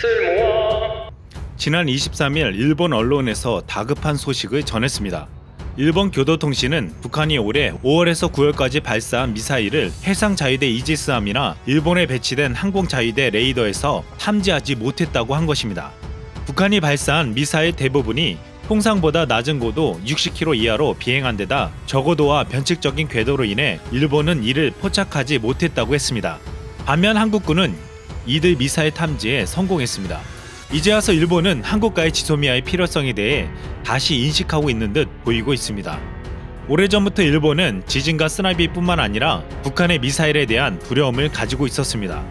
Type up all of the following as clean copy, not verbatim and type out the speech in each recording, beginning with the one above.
쓸모아. 지난 23일 일본 언론에서 다급한 소식을 전했습니다. 일본 교도통신은 북한이 올해 5월에서 9월까지 발사한 미사일을 해상자위대 이지스함이나 일본에 배치된 항공자위대 레이더에서 탐지하지 못했다고 한 것입니다. 북한이 발사한 미사일 대부분이 통상보다 낮은 고도 60km 이하로 비행한 데다 저고도와 변칙적인 궤도로 인해 일본은 이를 포착하지 못했다고 했습니다. 반면 한국군은 이들 미사일 탐지에 성공했습니다. 이제 와서 일본은 한국과의 지소미아의 필요성에 대해 다시 인식하고 있는 듯 보이고 있습니다. 오래전부터 일본은 지진과 쓰나미뿐만 아니라 북한의 미사일에 대한 두려움을 가지고 있었습니다.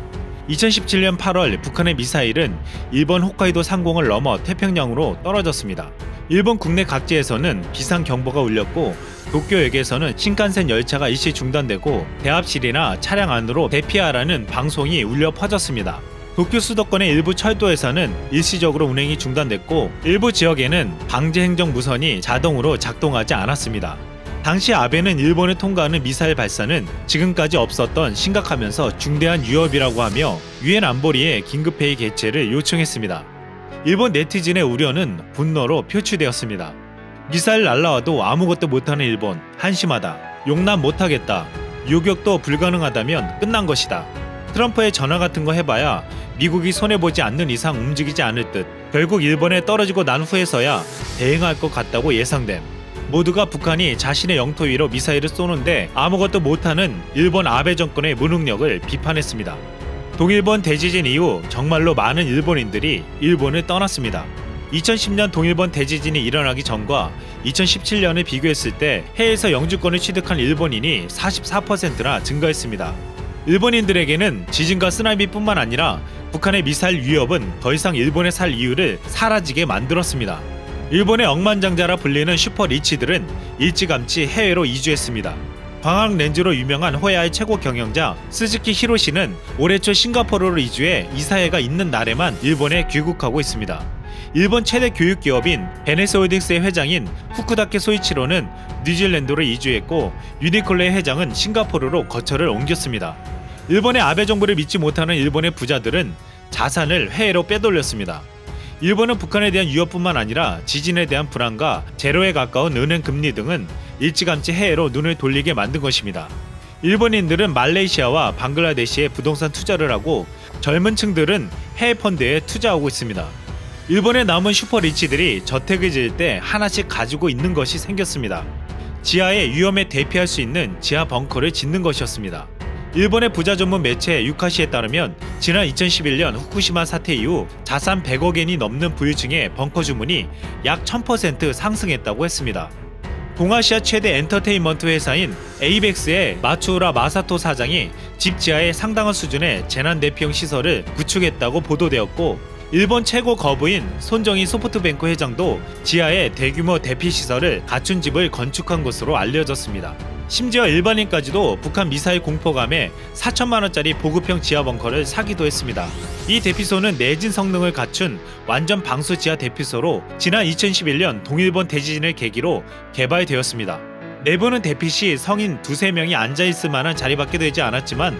2017년 8월 북한의 미사일은 일본 홋카이도 상공을 넘어 태평양으로 떨어졌습니다. 일본 국내 각지에서는 비상경보가 울렸고 도쿄역에서는 신칸센 열차가 일시 중단되고 대합실이나 차량 안으로 대피하라는 방송이 울려 퍼졌습니다. 도쿄 수도권의 일부 철도에서는 일시적으로 운행이 중단됐고 일부 지역에는 방지행정 무선이 자동으로 작동하지 않았습니다. 당시 아베는 일본을 통과하는 미사일 발사는 지금까지 없었던 심각하면서 중대한 위협이라고 하며 유엔 안보리에 긴급회의 개최를 요청했습니다. 일본 네티즌의 우려는 분노로 표출되었습니다. 미사일 날라와도 아무것도 못하는 일본, 한심하다. 용납 못하겠다. 요격도 불가능하다면 끝난 것이다. 트럼프의 전화 같은 거 해봐야 미국이 손해보지 않는 이상 움직이지 않을 듯. 결국 일본에 떨어지고 난 후에서야 대응할 것 같다고 예상됨. 모두가 북한이 자신의 영토 위로 미사일을 쏘는데 아무것도 못하는 일본 아베 정권의 무능력을 비판했습니다. 동일본 대지진 이후 정말로 많은 일본인들이 일본을 떠났습니다. 2010년 동일본 대지진이 일어나기 전과 2017년을 비교했을 때 해에서 영주권을 취득한 일본인이 44%나 증가했습니다. 일본인들에게는 지진과 쓰나미뿐만 아니라 북한의 미사일 위협은 더 이상 일본에 살 이유를 사라지게 만들었습니다. 일본의 억만장자라 불리는 슈퍼리치들은 일찌감치 해외로 이주했습니다. 광학 렌즈로 유명한 호야의 최고 경영자 스즈키 히로시는 올해 초 싱가포르로 이주해 이사회가 있는 날에만 일본에 귀국하고 있습니다. 일본 최대 교육기업인 베네스홀딩스의 회장인 후쿠다케 소이치로는 뉴질랜드로 이주했고 유니클로의 회장은 싱가포르로 거처를 옮겼습니다. 일본의 아베 정부를 믿지 못하는 일본의 부자들은 자산을 해외로 빼돌렸습니다. 일본은 북한에 대한 위협뿐만 아니라 지진에 대한 불안과 제로에 가까운 은행 금리 등은 일찌감치 해외로 눈을 돌리게 만든 것입니다. 일본인들은 말레이시아와 방글라데시에 부동산 투자를 하고 젊은 층들은 해외 펀드에 투자하고 있습니다. 일본에 남은 슈퍼리치들이 저택을 지을 때 하나씩 가지고 있는 것이 생겼습니다. 지하의 위험에 대피할 수 있는 지하 벙커를 짓는 것이었습니다. 일본의 부자 전문 매체 유카시에 따르면 지난 2011년 후쿠시마 사태 이후 자산 100억엔이 넘는 부유층의 벙커 주문이 약 1000% 상승했다고 했습니다. 동아시아 최대 엔터테인먼트 회사인 에이벡스의 마츠우라 마사토 사장이 집 지하에 상당한 수준의 재난 대피용 시설을 구축했다고 보도되었고 일본 최고 거부인 손정희 소프트뱅크 회장도 지하에 대규모 대피 시설을 갖춘 집을 건축한 것으로 알려졌습니다. 심지어 일반인까지도 북한 미사일 공포감에 4천만원짜리 보급형 지하 벙커를 사기도 했습니다. 이 대피소는 내진 성능을 갖춘 완전 방수 지하 대피소로 지난 2011년 동일본 대지진을 계기로 개발되었습니다. 내부는 대피 시 성인 2~3명이 앉아있을 만한 자리밖에 되지 않았지만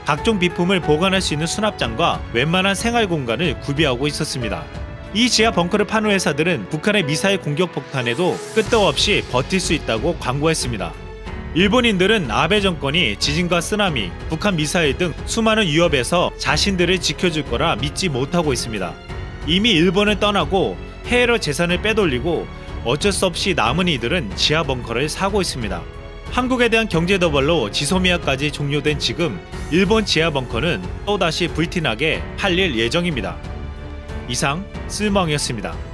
각종 비품을 보관할 수 있는 수납장과 웬만한 생활 공간을 구비하고 있었습니다. 이 지하 벙커를 파는 회사들은 북한의 미사일 공격 폭탄에도 끄떡 없이 버틸 수 있다고 광고했습니다. 일본인들은 아베 정권이 지진과 쓰나미, 북한 미사일 등 수많은 위협에서 자신들을 지켜줄 거라 믿지 못하고 있습니다. 이미 일본을 떠나고 해외로 재산을 빼돌리고 어쩔 수 없이 남은 이들은 지하 벙커를 사고 있습니다. 한국에 대한 경제 더블로 지소미아까지 종료된 지금 일본 지하 벙커는 또다시 불티나게 팔릴 예정입니다. 이상 쓸멍이었습니다.